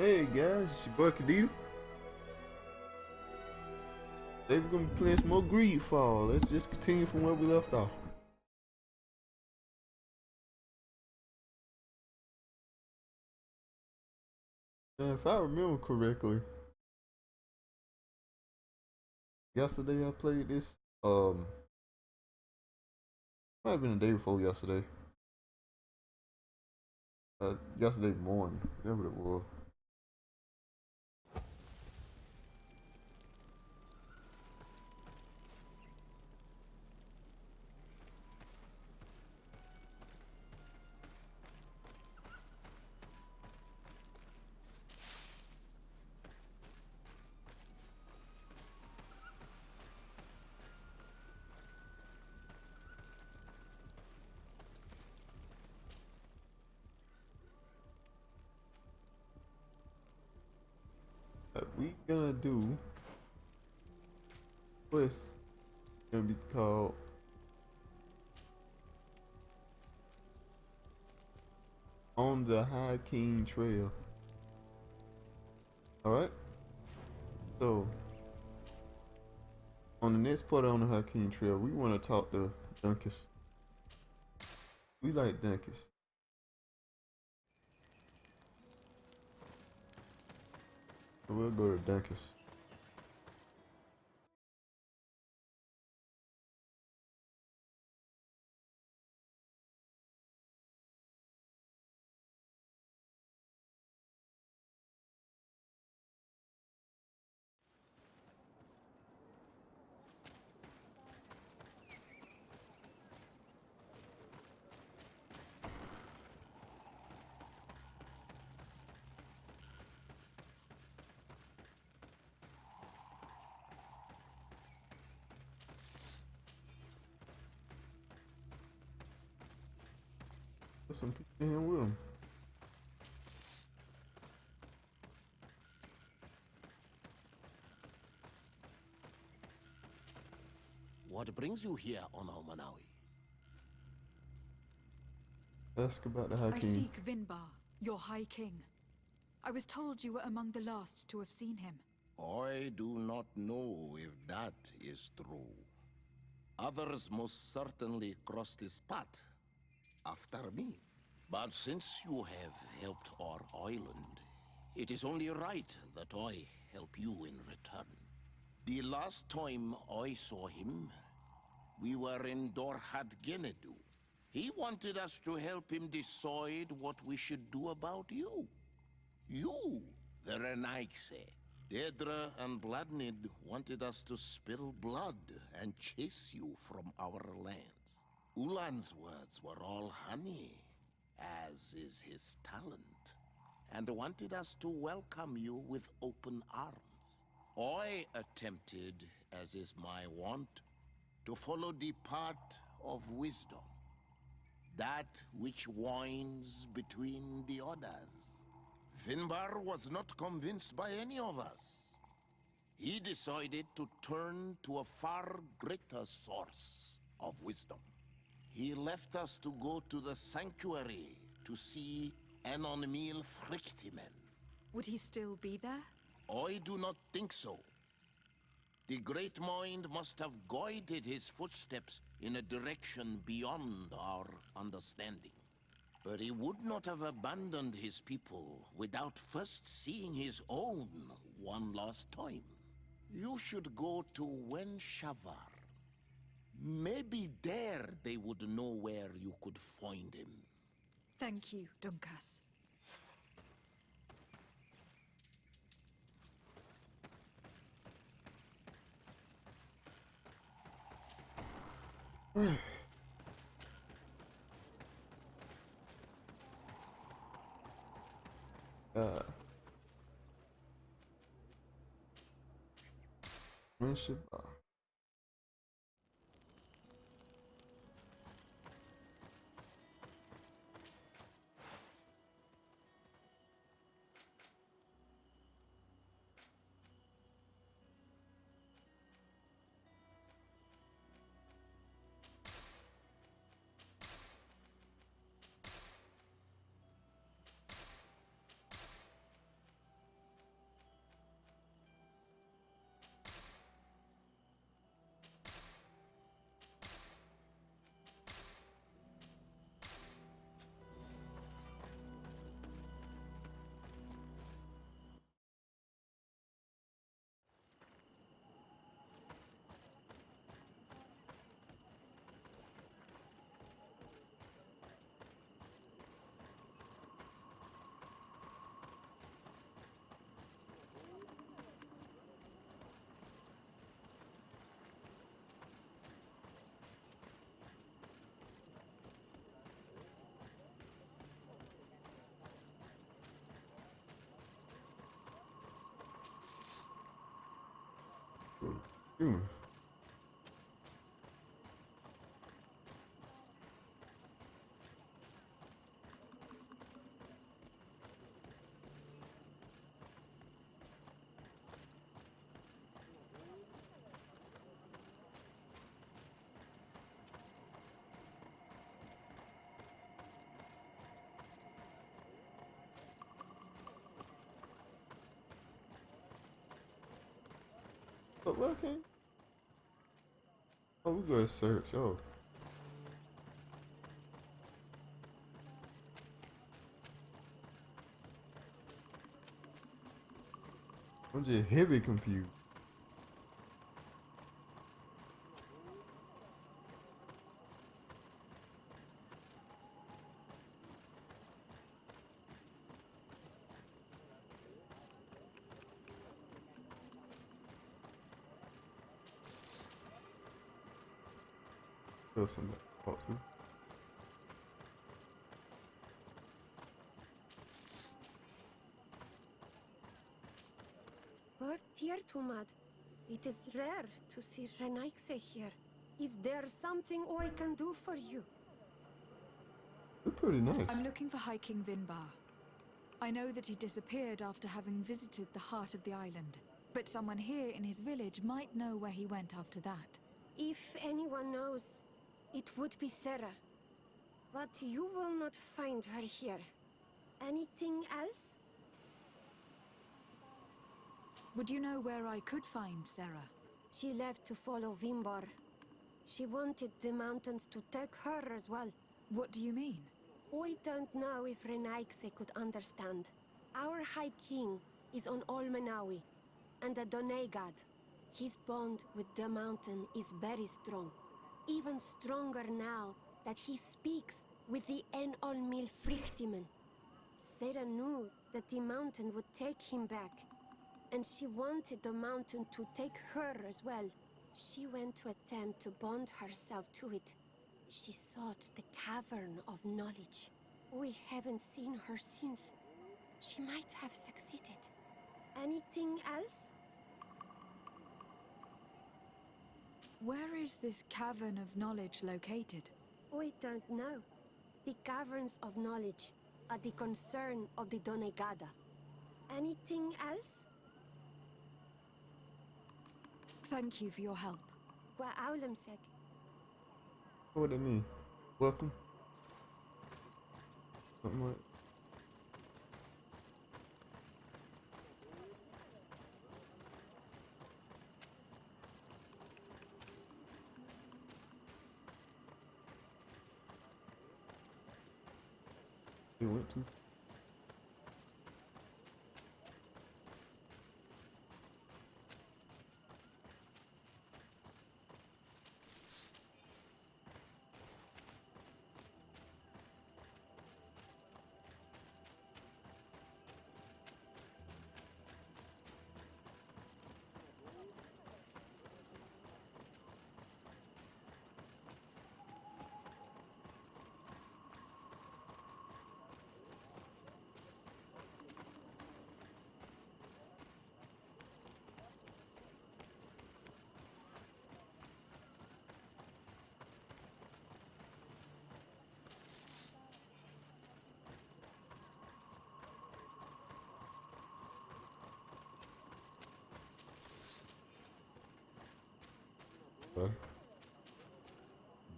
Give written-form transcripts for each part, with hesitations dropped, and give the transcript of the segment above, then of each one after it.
Hey guys, it's your boy Kadita. Today we're gonna be playing some more Greedfall. Let's just continue from where we left off. If I remember correctly, yesterday I played this. Might have been the day before yesterday. Yesterday morning, whatever it was. We gonna do quest. Gonna be called On the High King Trail. All right. So on the next part on the High King Trail, we want to talk to Dunkus. We like Dunkus. So we'll go to Dunkus. There's some people in here with him. What brings you here on Almanawi? Ask about the High I King. seek Vinbar, your High King. I was told you were among the last to have seen him. I do not know if that is true. Others most certainly crossed this path after me. But since you have helped our island, it is only right that I help you in return. The last time I saw him, we were in Dorhat Genedu. He wanted us to help him decide what we should do about you. You, the Renaigse. Dedra and Bladnid wanted us to spill blood and chase you from our lands. Ulan's words were all honey, as is his talent, and wanted us to welcome you with open arms. I attempted, as is my wont, to follow the path of wisdom, that which winds between the others. Finbar was not convinced by any of us. He decided to turn to a far greater source of wisdom. He left us to go to the sanctuary to see Enonmil Frictimen. Would he still be there? I do not think so. The great mind must have guided his footsteps in a direction beyond our understanding. But he would not have abandoned his people without first seeing his own one last time. You should go to Wenshavar. Maybe there they would know where you could find him. Thank you, Dunkas. Uh, Friendship. Human. But okay. Oh, we go search. Oh. I'm just heavy confused. There's something to talk to. Dear Tumad, it is rare to see Renaikse here. Is there something I can do for you? They're pretty nice. I'm looking for High King Vinbar. I know that he disappeared after having visited the heart of the island, but someone here in his village might know where he went after that. If anyone knows, it would be Sarah. But you will not find her here. Anything else? Would you know where I could find Sarah? She left to follow Vimbar. She wanted the mountains to take her as well. What do you mean? I don't know if Renaikse could understand. Our High King is on Olmenawi, and a Donegad. His bond with the mountain is very strong. Even stronger now that he speaks with the Enolmil Frichtimen. Sarah knew that the mountain would take him back, and she wanted the mountain to take her as well. She went to attempt to bond herself to it. She sought the Cavern of Knowledge. We haven't seen her since. She might have succeeded. Anything else? Where is this Cavern of Knowledge located? I don't know. The Caverns of Knowledge are the concern of the Donegada. Anything else? Thank you for your help. Wa Aulemsek. What do that mean? Welcome? Something like. They went to.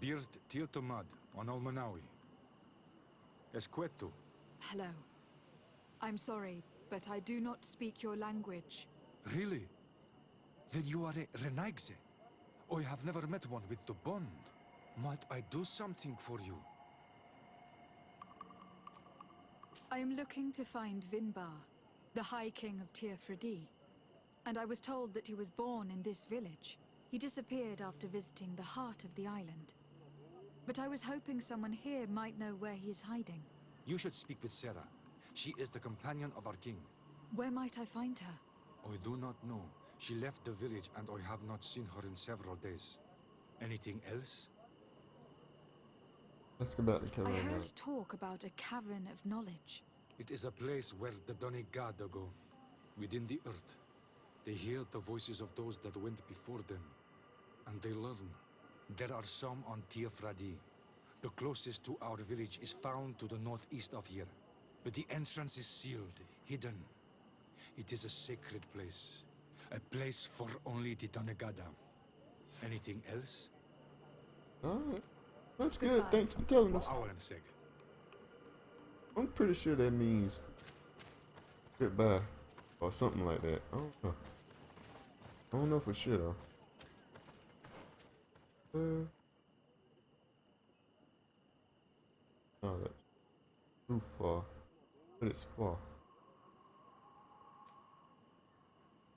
Bird Tiltomad on Almanawi. Esqueto. Hello. I'm sorry, but I do not speak your language. Really? Then you are a Renaigse? I have never met one with the bond. Might I do something for you? I am looking to find Vinbar, the High King of Tirfredi. And I was told that he was born in this village. He disappeared after visiting the heart of the island. But I was hoping someone here might know where he is hiding. You should speak with Sarah. She is the companion of our king. Where might I find her? I do not know. She left the village and I have not seen her in several days. Anything else? Ask about the I cavern. heard talk about a cavern of knowledge. It is a place where the Donegada go, within the earth. They hear the voices of those that went before them, and they learn. There are some on Tiafradi. The closest to our village is found to the northeast of here. But the entrance is sealed, hidden. It is a sacred place. A place for only the Donegada. Anything else? Alright. That's good. Thanks for telling us. I'm pretty sure that means goodbye. Or something like that. I don't know. I don't know for sure though. Oh, that's too far. But it's far.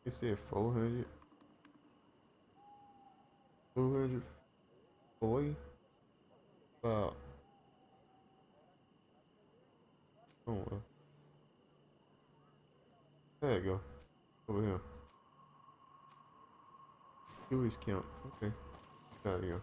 It said 400. 240. About. Oh well. There you go. Over here. Do his count. Okay. There you go.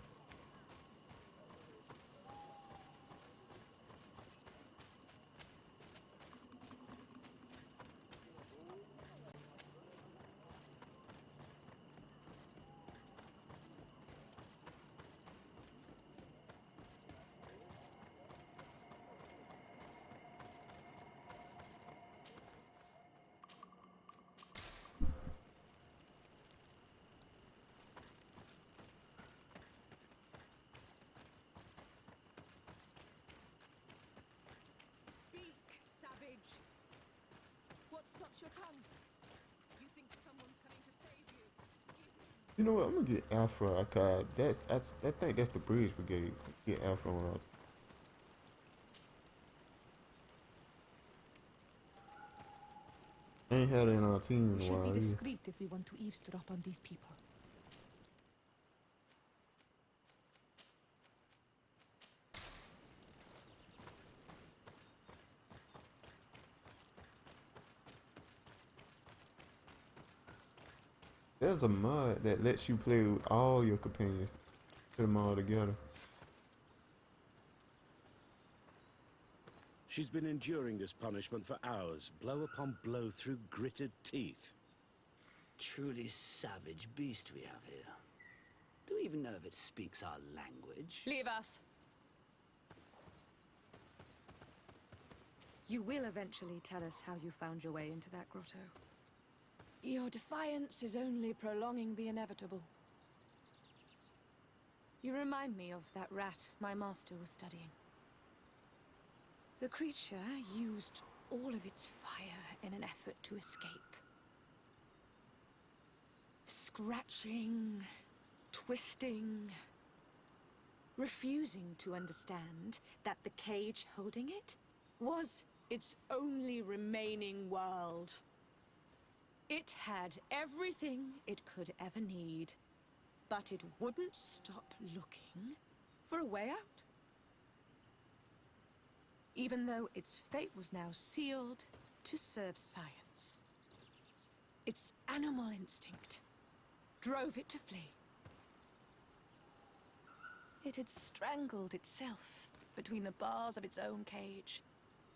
What stops your tongue? You think someone's coming to save you? You know what? I'm gonna get Alpha. Cause I think that's the Bridge Brigade. Get Alpha on us. I ain't had it in our team in We a should while. be Either. discreet if we want to eavesdrop on these people. There's a mod that lets you play with all your companions. Put them all together. She's been enduring this punishment for hours, blow upon blow through gritted teeth. Truly savage beast we have here. Do we even know if it speaks our language? Leave us. You will eventually tell us how you found your way into that grotto. Your defiance is only prolonging the inevitable. You remind me of that rat my master was studying. The creature used all of its fire in an effort to escape. Scratching, twisting, refusing to understand that the cage holding it was its only remaining world. It had everything it could ever need, but it wouldn't stop looking for a way out. Even though its fate was now sealed to serve science. Its animal instinct drove it to flee. It had strangled itself between the bars of its own cage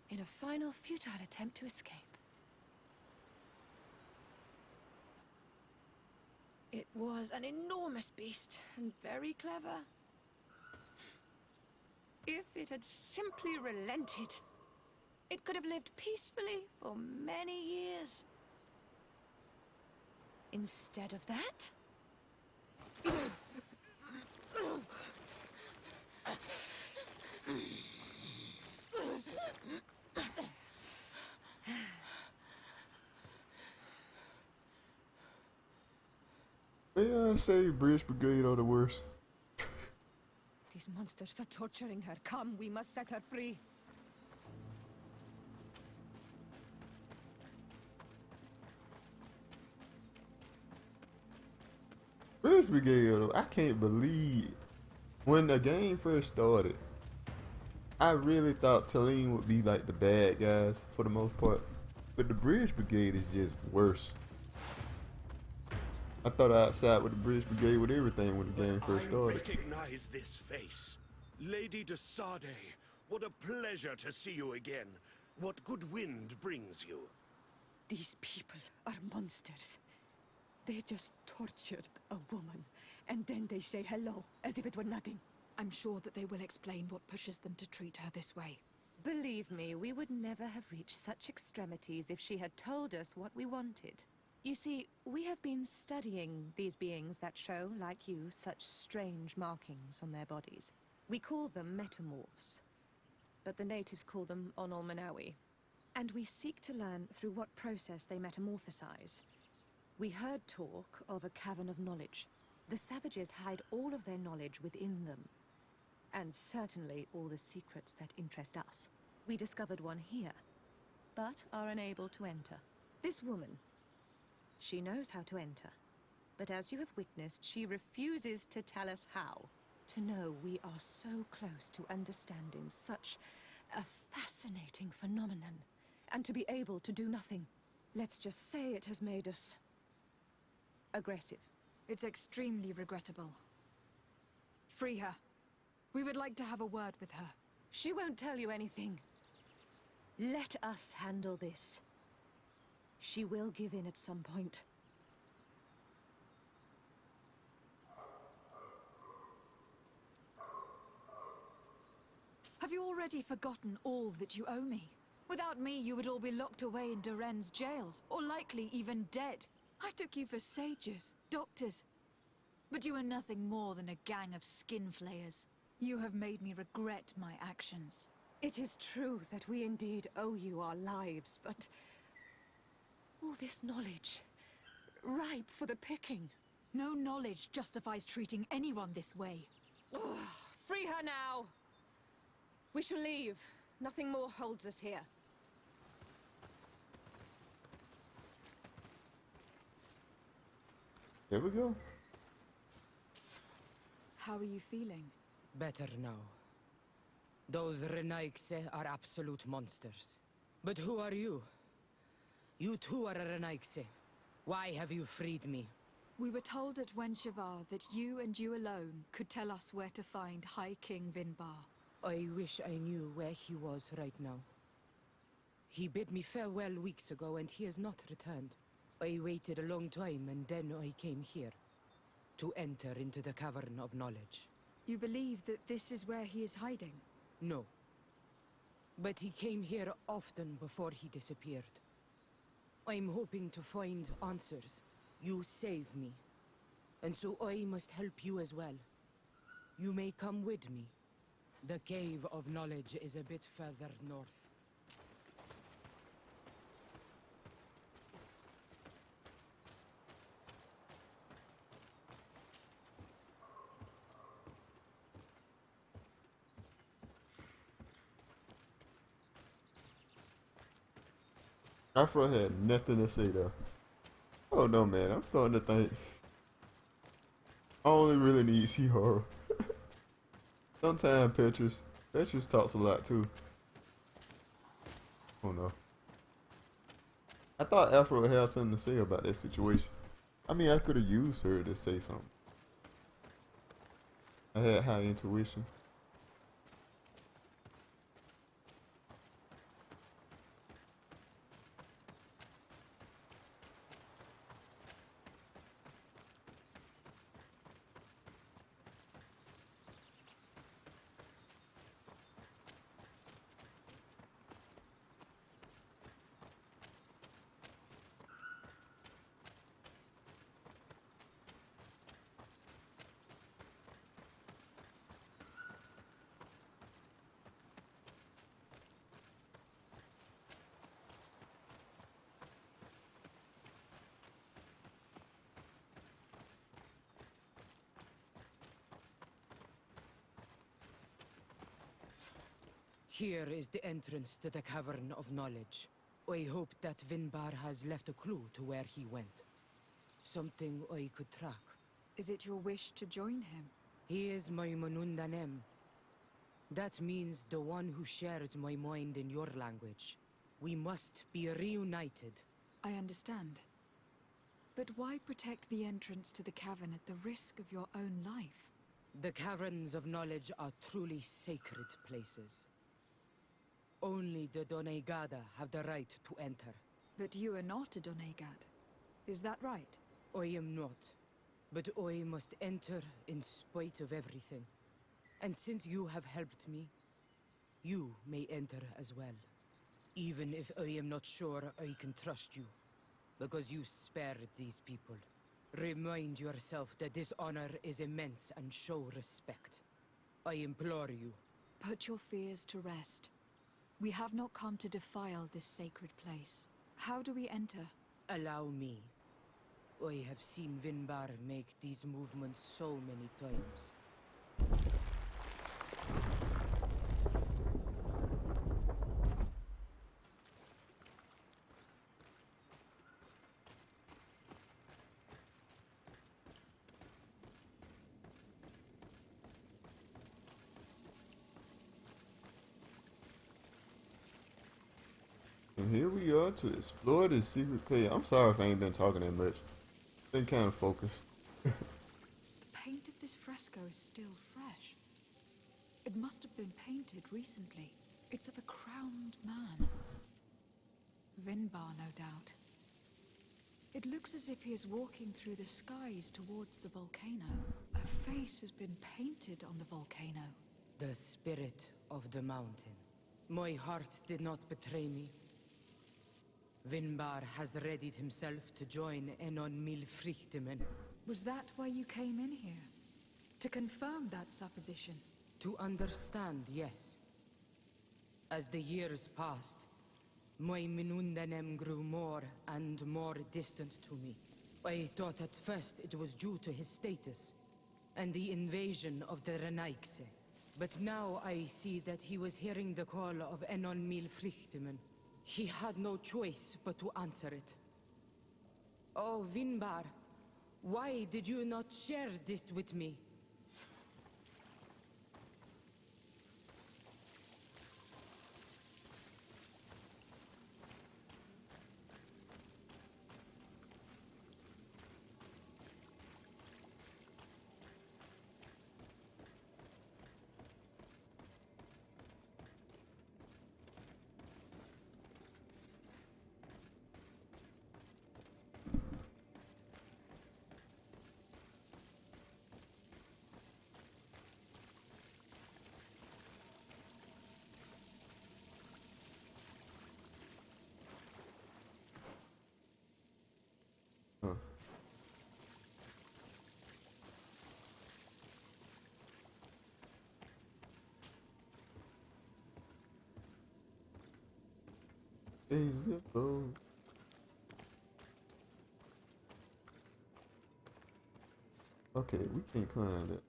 in a final futile attempt to escape. It was an enormous beast and very clever. If it had simply relented, it could have lived peacefully for many years. Instead of that, May I say Bridge Brigade are the worst? these monsters are torturing her. Come, we must set her free. Bridge Brigade, I can't believe when the game first started, I really thought Talim would be like the bad guys for the most part, but the Bridge Brigade is just worse. I thought I'd side with the Bridge Brigade with everything when the game first started. I recognize this face. Lady de Sade, what a pleasure to see you again. What good wind brings you? These people are monsters. They just tortured a woman, and then they say hello, as if it were nothing. I'm sure that they will explain what pushes them to treat her this way. Believe me, we would never have reached such extremities if she had told us what we wanted. You see, we have been studying these beings that show, like you, such strange markings on their bodies. We call them metamorphs, but the natives call them Onolmanawi. And we seek to learn through what process they metamorphosize. We heard talk of a cavern of knowledge. The savages hide all of their knowledge within them. And certainly all the secrets that interest us. We discovered one here, but are unable to enter. This woman, she knows how to enter. But as you have witnessed, she refuses to tell us how. To know we are so close to understanding such a fascinating phenomenon, and to be able to do nothing. Let's just say it has made us aggressive. It's extremely regrettable. Free her. We would like to have a word with her. She won't tell you anything. Let us handle this. She will give in at some point. Have you already forgotten all that you owe me? Without me, you would all be locked away in Duren's jails, or likely even dead. I took you for sages, doctors. But you are nothing more than a gang of skin flayers. You have made me regret my actions. It is true that we indeed owe you our lives, but all this knowledge, ripe for the picking. No knowledge justifies treating anyone this way. Ugh, free her now! We shall leave. Nothing more holds us here. Here we go. How are you feeling? Better now. Those Renaigse are absolute monsters. But who are you? You too are a Renaigse. Why have you freed me? We were told at Wenshavar that you and you alone could tell us where to find High King Vinbar. I wish I knew where he was right now. He bid me farewell weeks ago and he has not returned. I waited a long time and then I came here. To enter into the Cavern of Knowledge. You believe that this is where he is hiding? No. But he came here often before he disappeared. I'm hoping to find answers. You saved me. And so I must help you as well. You may come with me. The Cave of Knowledge is a bit further north. Afro had nothing to say though. Oh no, man, I'm starting to think I only really need sea horror. Sometimes Petrus talks a lot too. Oh no. I thought Afro would have something to say about that situation. I mean, I could have used her to say something. I had high intuition. Here is the entrance to the Cavern of Knowledge. I hope that Vinbar has left a clue to where he went. Something I could track. Is it your wish to join him? He is my Manundanem. That means the one who shares my mind in your language. We must be reunited. I understand. But why protect the entrance to the cavern at the risk of your own life? The Caverns of Knowledge are truly sacred places. Only the Doneigada have the right to enter. But you are not a Doneigad. Is that right? I am not. But I must enter in spite of everything. And since you have helped me, you may enter as well. Even if I am not sure I can trust you. Because you spared these people. Remind yourself that this honor is immense and show respect. I implore you. Put your fears to rest. We have not come to defile this sacred place. How do we enter? Allow me. I have seen Vinbar make these movements so many times. And here we are to explore this secret cave. I'm sorry if I ain't been talking that much. Been kind of focused. The paint of this fresco is still fresh. It must have been painted recently. It's of a crowned man. Vinbar, no doubt. It looks as if he is walking through the skies towards the volcano. A face has been painted on the volcano. The spirit of the mountain. My heart did not betray me. Vinbar has readied himself to join Enon Milfrichtemen. Was that why you came in here? To confirm that supposition? To understand, yes. As the years passed, my Minundanem grew more and more distant to me. I thought at first it was due to his status, and the invasion of the Renaigse. But now I see that he was hearing the call of Enon Milfrichtemen. He had no choice but to answer it. Oh, Vinbar, why did you not share this with me? Huh. Illusive. Okay, we can't climb that.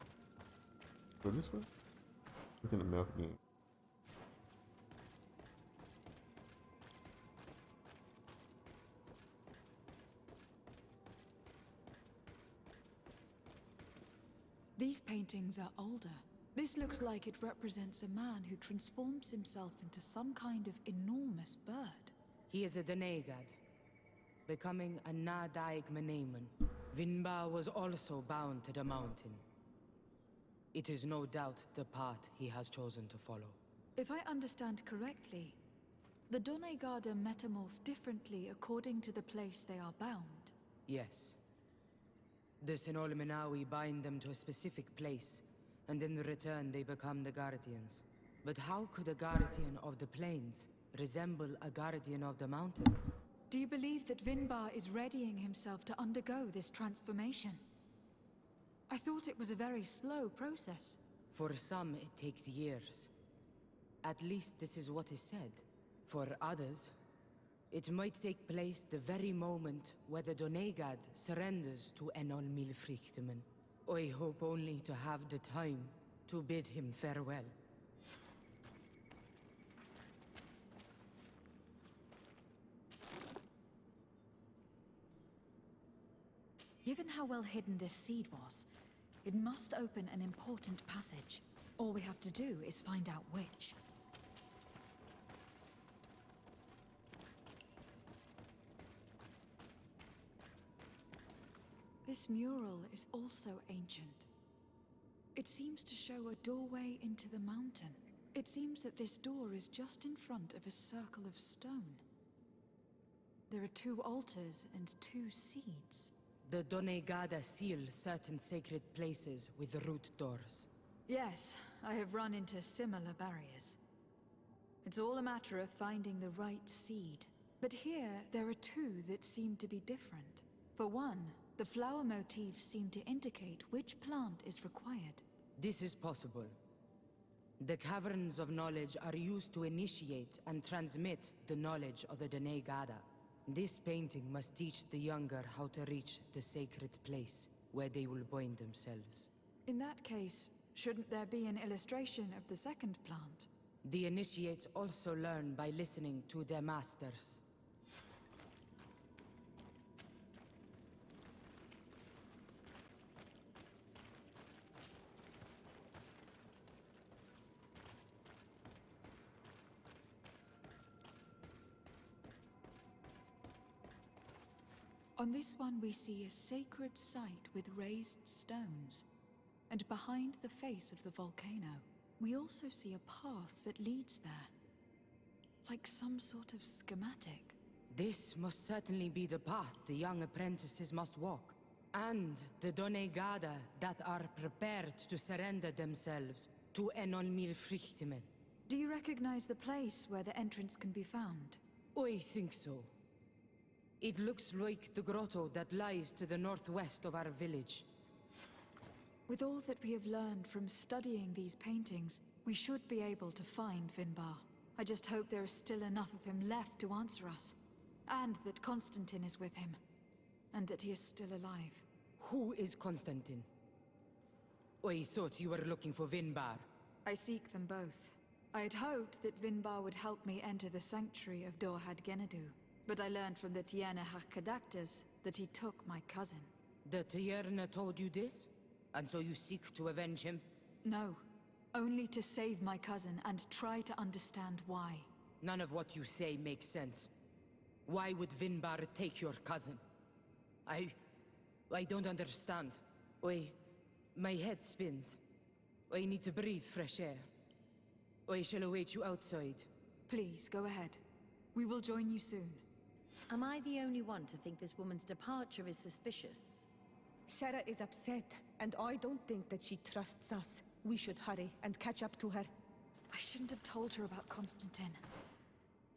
Go this way? Look in the map again. These paintings are older. This looks like it represents a man who transforms himself into some kind of enormous bird. He is a Donegad, becoming a Nadaig Meneman. Vinbar was also bound to the mountain. It is no doubt the path he has chosen to follow. If I understand correctly, the Donegada metamorph differently according to the place they are bound. Yes. The Sinolmenawi bind them to a specific place, and in return they become the Guardians. But how could a Guardian of the Plains resemble a Guardian of the Mountains? Do you believe that Vinbar is readying himself to undergo this transformation? I thought it was a very slow process. For some, it takes years. At least this is what is said. For others, it might take place the very moment where the Donegad surrenders to Enol Milfrichtemen. I hope only to have the time to bid him farewell. Given how well hidden this seed was, it must open an important passage. All we have to do is find out which. This mural is also ancient. It seems to show a doorway into the mountain. It seems that this door is just in front of a circle of stone. There are 2 altars and 2 seeds. The Donegada seal certain sacred places with root doors. Yes, I have run into similar barriers. It's all a matter of finding the right seed. But here, there are two that seem to be different. For one, the flower motifs seem to indicate which plant is required. This is possible. The caverns of knowledge are used to initiate and transmit the knowledge of the Donegada. This painting must teach the younger how to reach the sacred place where they will bind themselves. In that case, shouldn't there be an illustration of the second plant? The initiates also learn by listening to their masters. On this one we see a sacred site with raised stones. And behind the face of the volcano, we also see a path that leads there. Like some sort of schematic. This must certainly be the path the young apprentices must walk. And the Donegada that are prepared to surrender themselves to Enolmir Frichtimen. Do you recognize the place where the entrance can be found? I think so. It looks like the grotto that lies to the northwest of our village. With all that we have learned from studying these paintings, we should be able to find Vinbar. I just hope there is still enough of him left to answer us. And that Constantine is with him. And that he is still alive. Who is Constantine? I thought you were looking for Vinbar. I seek them both. I had hoped that Vinbar would help me enter the sanctuary of Dorhad Genadu. But I learned from the Tierne Hakadaktas that he took my cousin. The Tierne told you this? And so you seek to avenge him? No. Only to save my cousin and try to understand why. None of what you say makes sense. Why would Vinbar take your cousin? I don't understand. My head spins. I need to breathe fresh air. I shall await you outside. Please, go ahead. We will join you soon. Am I the only one to think this woman's departure is suspicious? Sarah is upset, and I don't think that she trusts us. We should hurry and catch up to her. I shouldn't have told her about Constantine.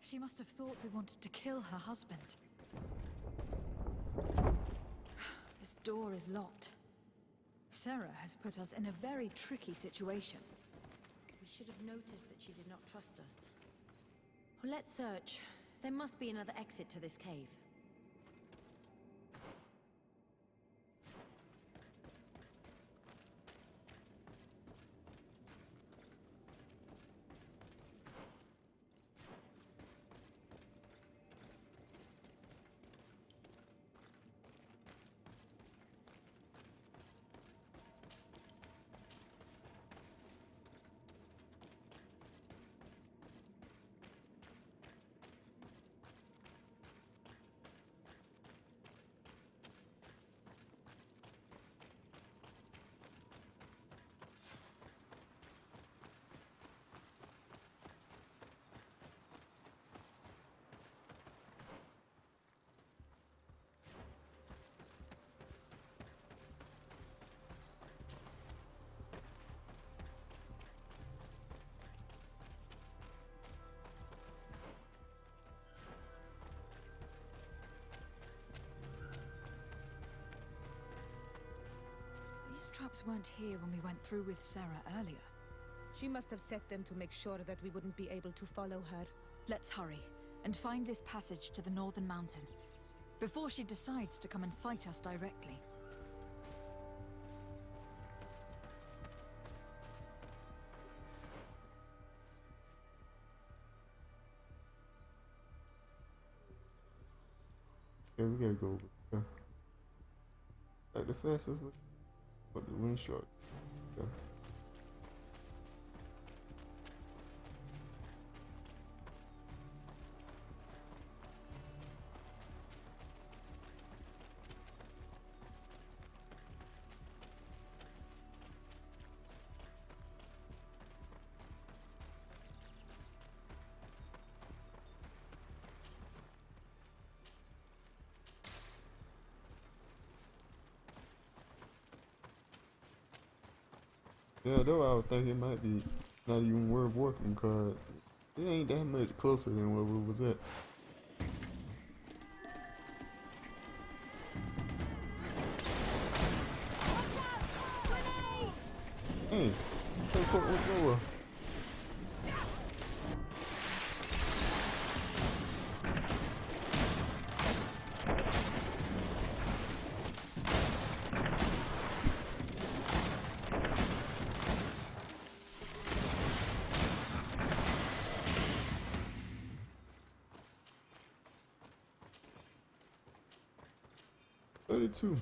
She must have thought we wanted to kill her husband. This door is locked. Sarah has put us in a very tricky situation. We should have noticed that she did not trust us. Well, let's search. There must be another exit to this cave. These traps weren't here when we went through with Sarah earlier. She must have set them to make sure that we wouldn't be able to follow her. Let's hurry and find this passage to the northern mountain before she decides to come and fight us directly. Yeah, we gotta go. Like the fastest way. But the wind short. Yeah. Yeah, though I would think it might be not even worth working because it ain't that much closer than where we was at. Hey, teleport went nowhere. Two.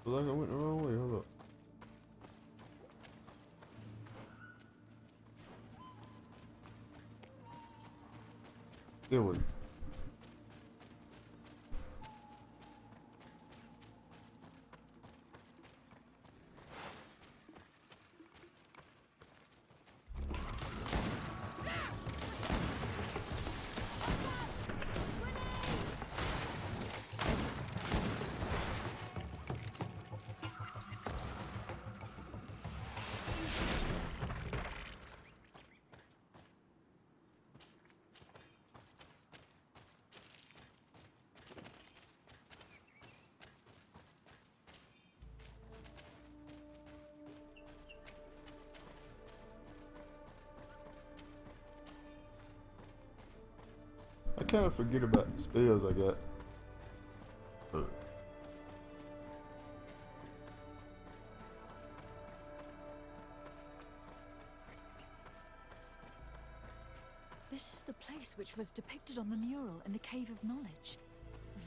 Feel like I went the wrong way. Hold up. There we go. 'I kind of forget about the spells I got. This is the place which was depicted on the mural in the Cave of Knowledge.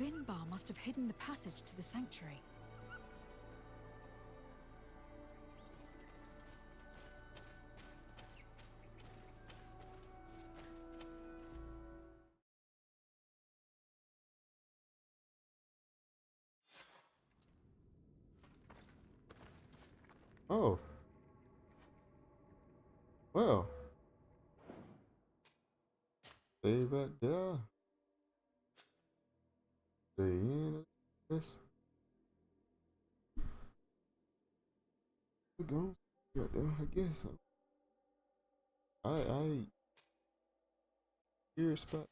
Vinbar must have hidden the passage to the sanctuary. Oh. Well. Stay right there. Stay in this. Go right there, I guess. I here spot.